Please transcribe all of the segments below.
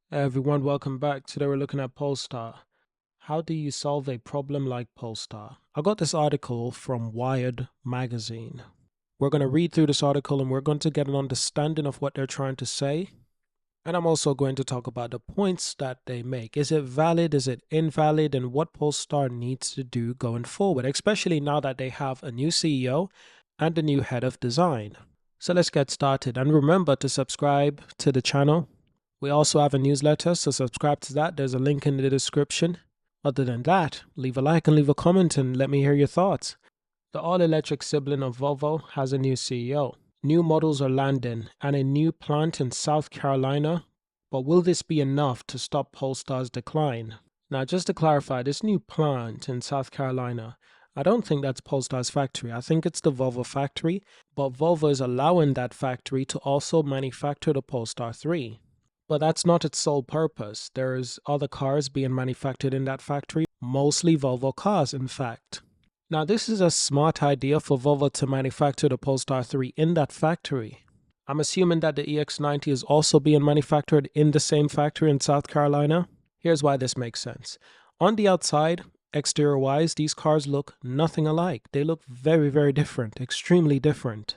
Hey everyone, welcome back. Today we're looking at Polestar. How do you solve a problem like Polestar? I got this article from Wired magazine. We're going to read through this article and we're going to get an understanding of what they're trying to say. And I'm also going to talk about the points that they make. Is it valid? Is it invalid? And what Polestar needs to do going forward, especially now that they have a new CEO and a new head of design. So let's get started. And remember to subscribe to the channel. We also have a newsletter, so subscribe to that. There's a link in the description. Other than that, leave a like and leave a comment and let me hear your thoughts. The all-electric sibling of Volvo has a new CEO. New models are landing and a new plant in South Carolina. But will this be enough to stop Polestar's decline? Now, just to clarify, this new plant in South Carolina, I don't think that's Polestar's factory. I think it's the Volvo factory, but Volvo is allowing that factory to also manufacture the Polestar 3. But that's not its sole purpose. There's other cars being manufactured in that factory, mostly Volvo cars, in fact. Now, this is a smart idea for Volvo to manufacture the Polestar 3 in that factory. I'm assuming that the EX90 is also being manufactured in the same factory in South Carolina. Here's why this makes sense. On the outside, exterior-wise, these cars look nothing alike. They look very, very different, extremely different.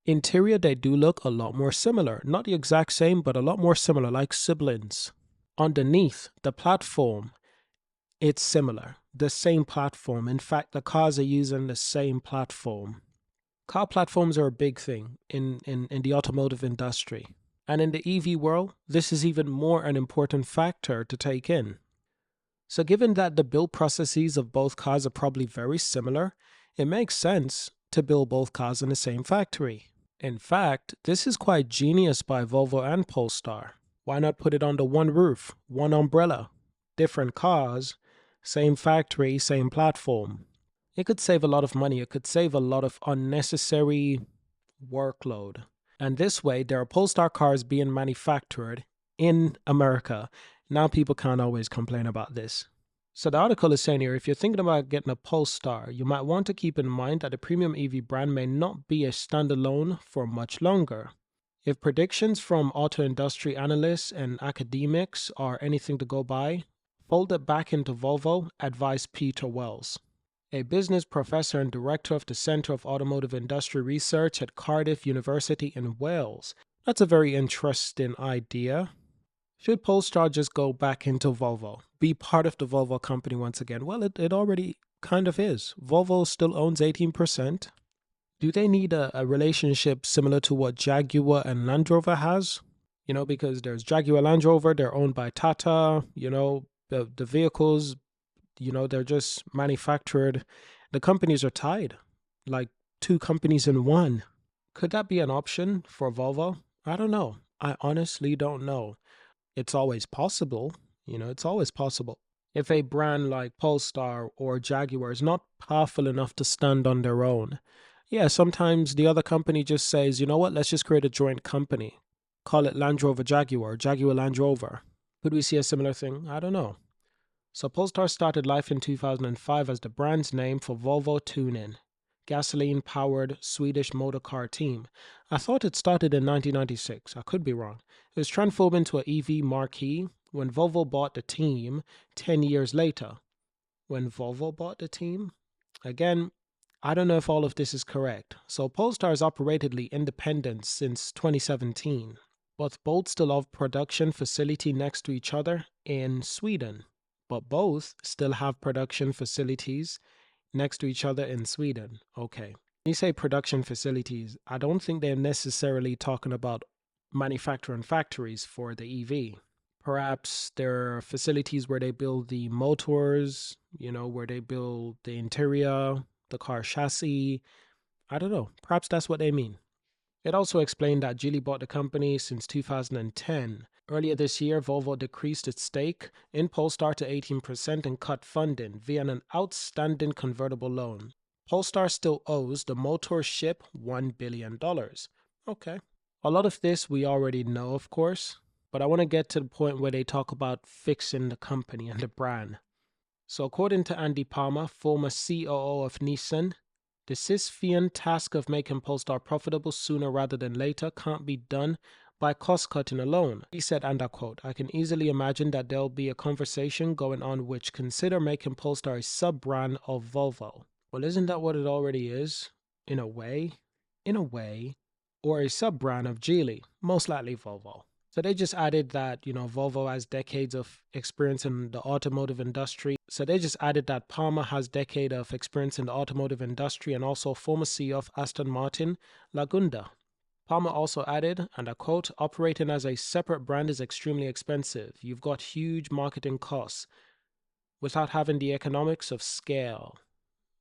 Interior, they do look a lot more similar. Not the exact same, but a lot more similar, like siblings. Underneath, the platform, it's similar. The same platform. In fact, the cars are using the same platform. Car platforms are a big thing in the automotive industry. And in the EV world, this is even more an important factor to take in. So given that the build processes of both cars are probably very similar, it makes sense to build both cars in the same factory. In fact, this is quite genius by Volvo and Polestar. Why not put it under one roof, one umbrella? Different cars, same factory, same platform. It could save a lot of money. It could save a lot of unnecessary workload. And this way, there are Polestar cars being manufactured in America. Now people can't always complain about this. So the article is saying here, if you're thinking about getting a Polestar, you might want to keep in mind that the premium EV brand may not be a standalone for much longer. If predictions from auto industry analysts and academics are anything to go by, fold it back into Volvo, advised Peter Wells, a business professor and director of the Center of Automotive Industry Research at Cardiff University in Wales. That's a very interesting idea. Should Polestar just go back into Volvo, be part of the Volvo company once again? Well, it already kind of is. Volvo still owns 18%. Do they need a relationship similar to what Jaguar and Land Rover has? Because there's Jaguar Land Rover, they're owned by Tata, the vehicles, they're just manufactured. The companies are tied, like two companies in one. Could that be an option for Volvo? I don't know. I honestly don't know. It's always possible, it's always possible. If a brand like Polestar or Jaguar is not powerful enough to stand on their own, yeah, sometimes the other company just says, you know what, let's just create a joint company. Call it Land Rover Jaguar, Jaguar Land Rover. Could we see a similar thing? I don't know. So Polestar started life in 2005 as the brand's name for Volvo Tuning, gasoline-powered Swedish motor car team. I thought it started in 1996. I could be wrong. It was transformed into an EV marquee when Volvo bought the team 10 years later. When Volvo bought the team? Again, I don't know if all of this is correct. So Polestar has operated independent since 2017. Both still have production facility next to each other in Sweden. But both still have production facilities next to each other in Sweden. Okay. When you say production facilities, I don't think they're necessarily talking about manufacturing factories for the EV. Perhaps there are facilities where they build the motors, where they build the interior, the car chassis. I don't know. Perhaps that's what they mean. It also explained that Geely bought the company since 2010. Earlier this year, Volvo decreased its stake in Polestar to 18% and cut funding via an outstanding convertible loan. Polestar still owes the motor ship $1 billion. Okay. A lot of this we already know, of course, but I want to get to the point where they talk about fixing the company and the brand. So according to Andy Palmer, former COO of Nissan, the Sisyphean task of making Polestar profitable sooner rather than later can't be done by cost cutting alone. He said, and I quote, "I can easily imagine that there'll be a conversation going on which consider making Polestar a sub-brand of Volvo." Well, isn't that what it already is? In a way? In a way. Or a sub-brand of Geely, most likely Volvo. So they just added that, Volvo has decades of experience in the automotive industry. So they just added that Palmer has decade of experience in the automotive industry and also former CEO of Aston Martin, Lagunda. Palmer also added, and I quote, "Operating as a separate brand is extremely expensive. You've got huge marketing costs without having the economics of scale."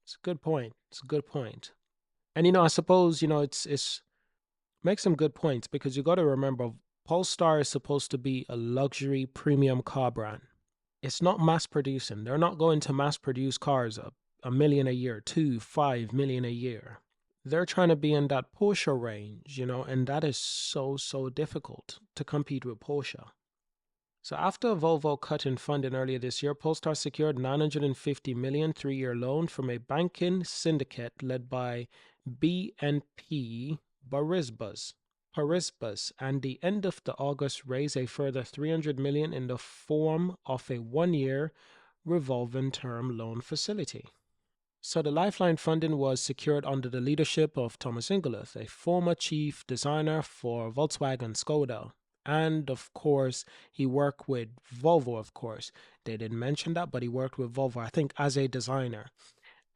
It's a good point. It's a good point. And I suppose, it's make some good points because you got to remember Polestar is supposed to be a luxury premium car brand. It's not mass producing. They're not going to mass produce cars a million a year, 5 million a year. They're trying to be in that Porsche range, and that is so difficult to compete with Porsche. So after Volvo cut in funding earlier this year, Polestar secured $950 million 3-year loan from a banking syndicate led by BNP Paribas, and the end of the August raised a further $300 million in the form of a 1-year revolving term loan facility. So the lifeline funding was secured under the leadership of Thomas Ingersoll, a former chief designer for Volkswagen Skoda. And of course, he worked with Volvo, of course. They didn't mention that, but he worked with Volvo, I think, as a designer.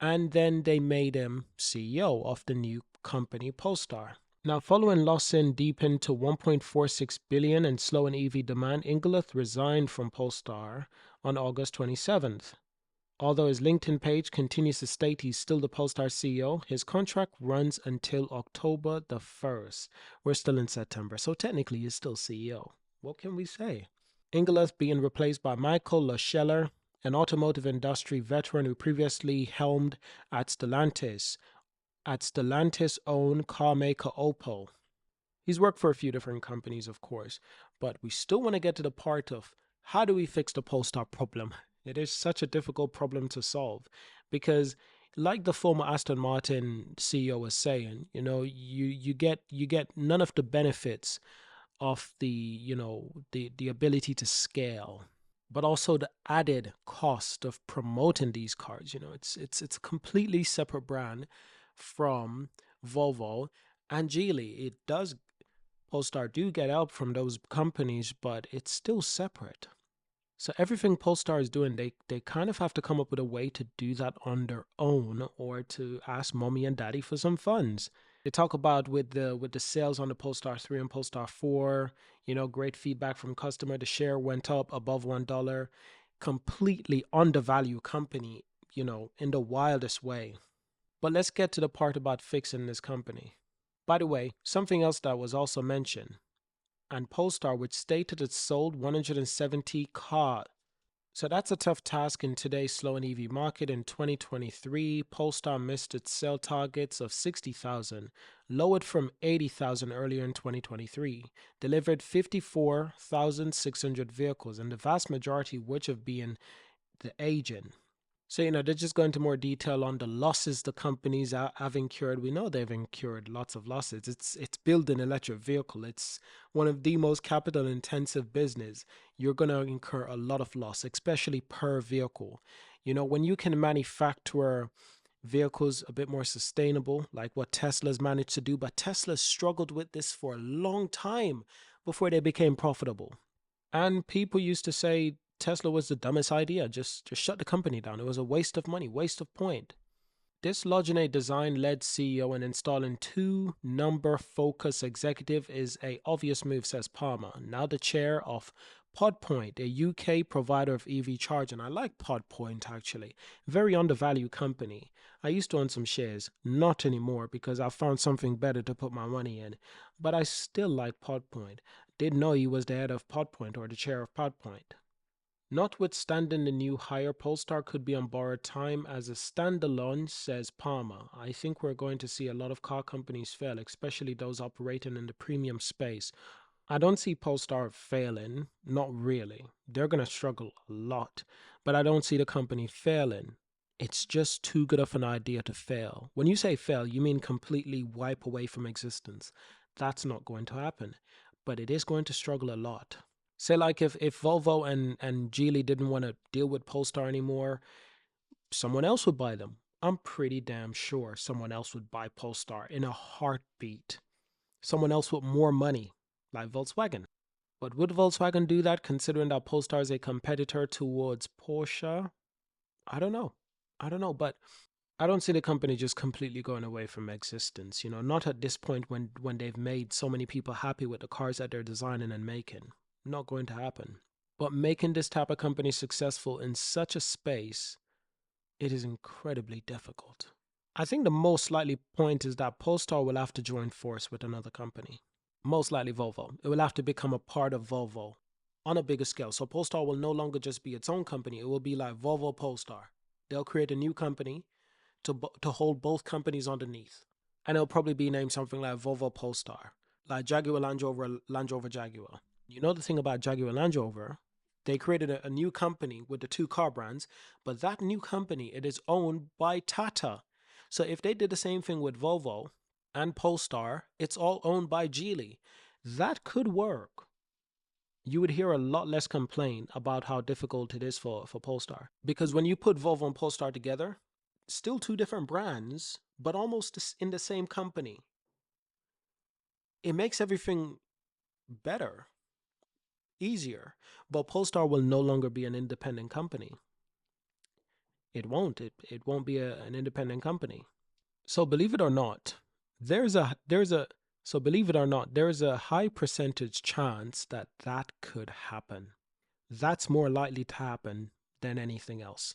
And then they made him CEO of the new company, Polestar. Now, following losses deepened to $1.46 billion and slowing EV demand, Inguluth resigned from Polestar on August 27th. Although his LinkedIn page continues to state he's still the Polestar CEO, his contract runs until October the 1st. We're still in September, so technically he's still CEO. What can we say? Inguluth being replaced by Michael Lohscheller, an automotive industry veteran who previously helmed at Stellantis' own car maker Opel. He's worked for a few different companies, of course, but we still want to get to the part of how do we fix the Polestar problem? It is such a difficult problem to solve because, like the former Aston Martin CEO was saying, you get none of the benefits of the ability to scale, but also the added cost of promoting these cars. It's a completely separate brand from Volvo and Geely. It does Polestar do get help from those companies, but it's still separate. So everything Polestar is doing, they kind of have to come up with a way to do that on their own or to ask mommy and daddy for some funds. They talk about with the sales on the Polestar 3 and Polestar 4, great feedback from customer. The share went up above $1. Completely undervalued company, in the wildest way. But let's get to the part about fixing this company. By the way, something else that was also mentioned, and Polestar, which stated it sold 170 cars. So that's a tough task in today's slowing EV market. In 2023, Polestar missed its sale targets of 60,000, lowered from 80,000 earlier in 2023, delivered 54,600 vehicles, and the vast majority which have been the aging. So, they're just going into more detail on the losses the companies have incurred. We know they've incurred lots of losses. It's building an electric vehicle. It's one of the most capital intensive business. You're going to incur a lot of loss, especially per vehicle. When you can manufacture vehicles a bit more sustainable, like what Tesla's managed to do, but Tesla struggled with this for a long time before they became profitable. And people used to say Tesla was the dumbest idea. Just shut the company down. It was a waste of money, waste of point. This Logine design-led CEO and installing 2 number focus executive is a obvious move, says Palmer, now the chair of PodPoint, a UK provider of EV charging. I like PodPoint actually. Very undervalued company. I used to own some shares, not anymore because I found something better to put my money in. But I still like PodPoint. Didn't know he was the head of PodPoint or the chair of PodPoint. Notwithstanding the new hire, Polestar could be on borrowed time as a standalone, says Palmer. I think we're going to see a lot of car companies fail, especially those operating in the premium space. I don't see Polestar failing, not really. They're going to struggle a lot, but I don't see the company failing. It's just too good of an idea to fail. When you say fail, you mean completely wipe away from existence. That's not going to happen. but it is going to struggle a lot. Say like if Volvo and Geely didn't want to deal with Polestar anymore, someone else would buy them. I'm pretty damn sure someone else would buy Polestar in a heartbeat. Someone else with more money, like Volkswagen. But would Volkswagen do that considering that Polestar is a competitor towards Porsche? I don't know. I don't know, but I don't see the company just completely going away from existence, not at this point when they've made so many people happy with the cars that they're designing and making. Not going to happen. But making this type of company successful in such a space, it is incredibly difficult. I think the most likely point is that Polestar will have to join force with another company. Most likely Volvo. It will have to become a part of Volvo on a bigger scale. So Polestar will no longer just be its own company. It will be like Volvo Polestar. They'll create a new company to hold both companies underneath. And it'll probably be named something like Volvo Polestar, like Jaguar Land Rover Jaguar. You know the thing about Jaguar Land Rover? They created a new company with the two car brands, but that new company, it is owned by Tata. So if they did the same thing with Volvo and Polestar, it's all owned by Geely. That could work. You would hear a lot less complaint about how difficult it is for Polestar. Because when you put Volvo and Polestar together, still two different brands, but almost in the same company. It makes everything better, easier. But Polestar will no longer be an independent company. It won't. It won't be an independent company. So believe it or not, there's a so believe it or not, there's a high percentage chance that that could happen. That's more likely to happen than anything else.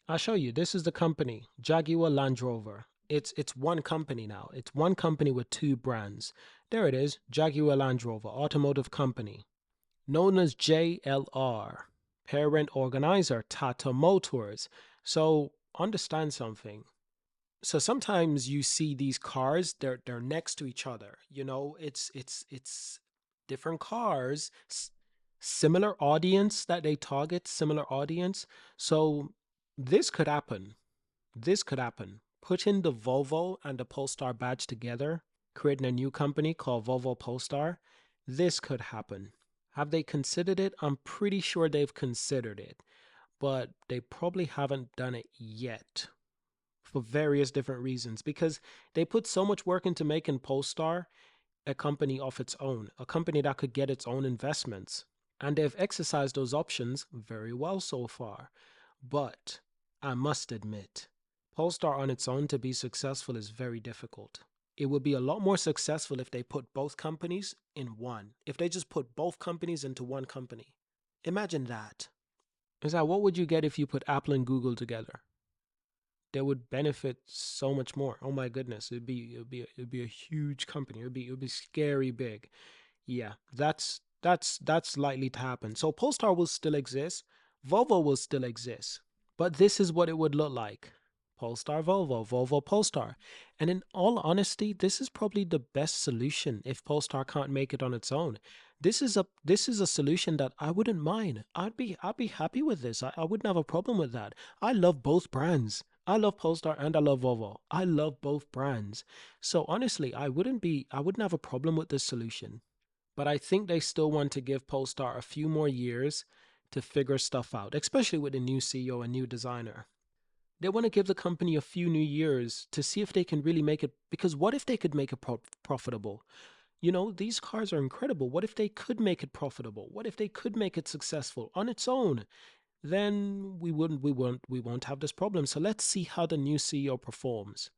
I'll show you. This is the company, Jaguar Land Rover. It's one company now. It's one company with two brands. There it is, Jaguar Land Rover Automotive Company, known as JLR. Parent organizer, Tata Motors. So understand something. So sometimes you see these cars, they're next to each other. It's different cars, similar audience that they target, similar audience. So this could happen. This could happen. Putting the Volvo and the Polestar badge together, creating a new company called Volvo Polestar, this could happen. Have they considered it? I'm pretty sure they've considered it, but they probably haven't done it yet for various different reasons because they put so much work into making Polestar a company of its own, a company that could get its own investments. And they've exercised those options very well so far. But I must admit, Polestar on its own to be successful is very difficult. It would be a lot more successful if they put both companies in one. If they just put both companies into one company. Imagine that. It's like, what would you get if you put Apple and Google together? They would benefit so much more. Oh my goodness, it'd be a huge company. It'd be scary big. Yeah, that's likely to happen. So Polestar will still exist, Volvo will still exist, but this is what it would look like: Polestar Volvo, Volvo Polestar. And in all honesty, this is probably the best solution if Polestar can't make it on its own. This is a solution that I wouldn't mind. I'd be happy with this. I wouldn't have a problem with that. I love both brands. I love Polestar and I love Volvo. I love both brands. So honestly, I wouldn't have a problem with this solution. But I think they still want to give Polestar a few more years to figure stuff out, especially with the new CEO and new designer. They want to give the company a few new years to see if they can really make it. Because what if they could make it profitable? These cars are incredible. What if they could make it profitable? What if they could make it successful on its own? Then we won't have this problem. So let's see how the new CEO performs.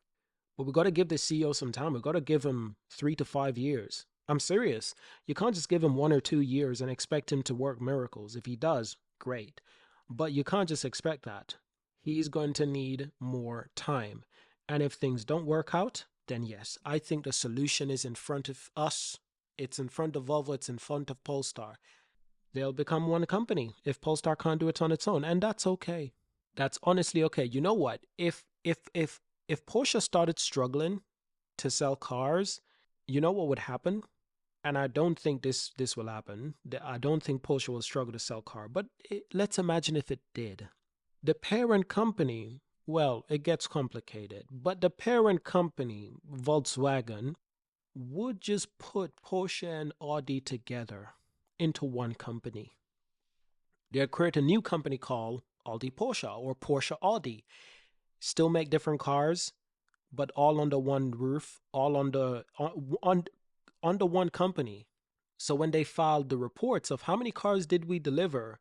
But we got to give the CEO some time. We got to give him 3 to 5 years. I'm serious. You can't just give him 1 or 2 years and expect him to work miracles. If he does, great. But you can't just expect that. He's going to need more time. And if things don't work out, then yes, I think the solution is in front of us. It's in front of Volvo. It's in front of Polestar. They'll become one company if Polestar can't do it on its own. And that's okay. That's honestly okay. You know what? If Porsche started struggling to sell cars, you know what would happen? And I don't think this will happen. I don't think Porsche will struggle to sell car. But let's imagine if it did. The parent company, well, it gets complicated. But the parent company, Volkswagen, would just put Porsche and Audi together into one company. They'd create a new company called Audi Porsche or Porsche Audi. Still make different cars, but all under one roof, all under one company. So when they filed the reports of how many cars did we deliver,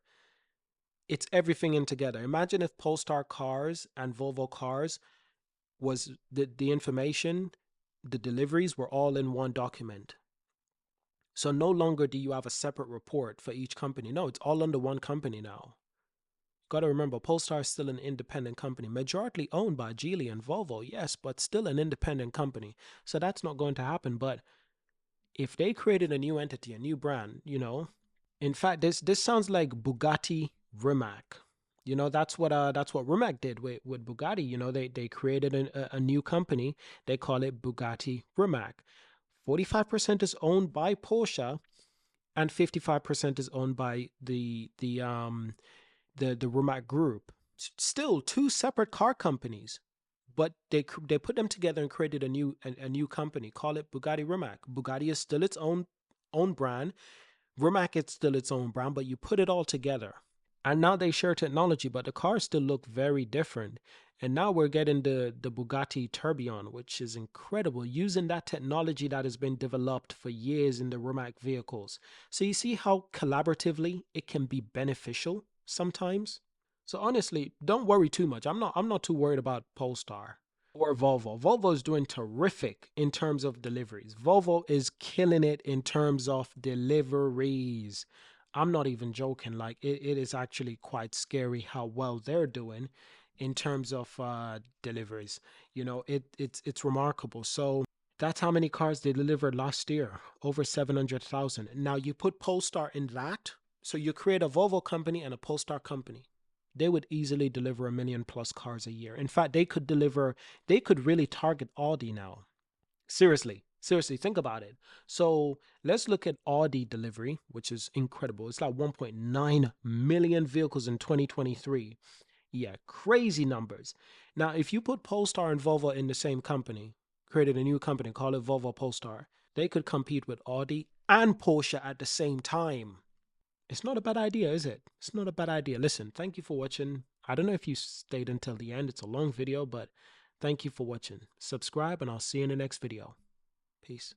it's everything in together. Imagine if Polestar cars and Volvo cars was the information, the deliveries were all in one document. So no longer do you have a separate report for each company. No, it's all under one company now. Got to remember, Polestar is still an independent company, majority owned by Geely and Volvo, yes, but still an independent company. So that's not going to happen. But if they created a new entity, a new brand, in fact, this sounds like Bugatti Rimac. That's what Rimac did with Bugatti. They created a new company. They call it Bugatti Rimac. 45% is owned by Porsche, and 55% is owned by the Rimac Group. Still two separate car companies, but they put them together and created a new company. Call it Bugatti Rimac. Bugatti is still its own brand. Rimac is still its own brand, but you put it all together. And now they share technology, but the cars still look very different. And now we're getting the Bugatti Tourbillon, which is incredible, using that technology that has been developed for years in the Rimac vehicles. So you see how collaboratively it can be beneficial sometimes. So honestly, don't worry too much. I'm not too worried about Polestar or Volvo. Volvo is doing terrific in terms of deliveries. Volvo is killing it in terms of deliveries. I'm not even joking. Like it is actually quite scary how well they're doing in terms of deliveries. It's remarkable. So that's how many cars they delivered last year, over 700,000. Now you put Polestar in that, so you create a Volvo company and a Polestar company. They would easily deliver 1 million+ cars a year. In fact, they could really target Audi now. Seriously, think about it. So let's look at Audi delivery, which is incredible. It's like 1.9 million vehicles in 2023. Yeah, crazy numbers. Now, if you put Polestar and Volvo in the same company, created a new company, call it Volvo Polestar, they could compete with Audi and Porsche at the same time. It's not a bad idea, is it? It's not a bad idea. Listen, thank you for watching. I don't know if you stayed until the end. It's a long video, but thank you for watching. Subscribe, and I'll see you in the next video. Peace.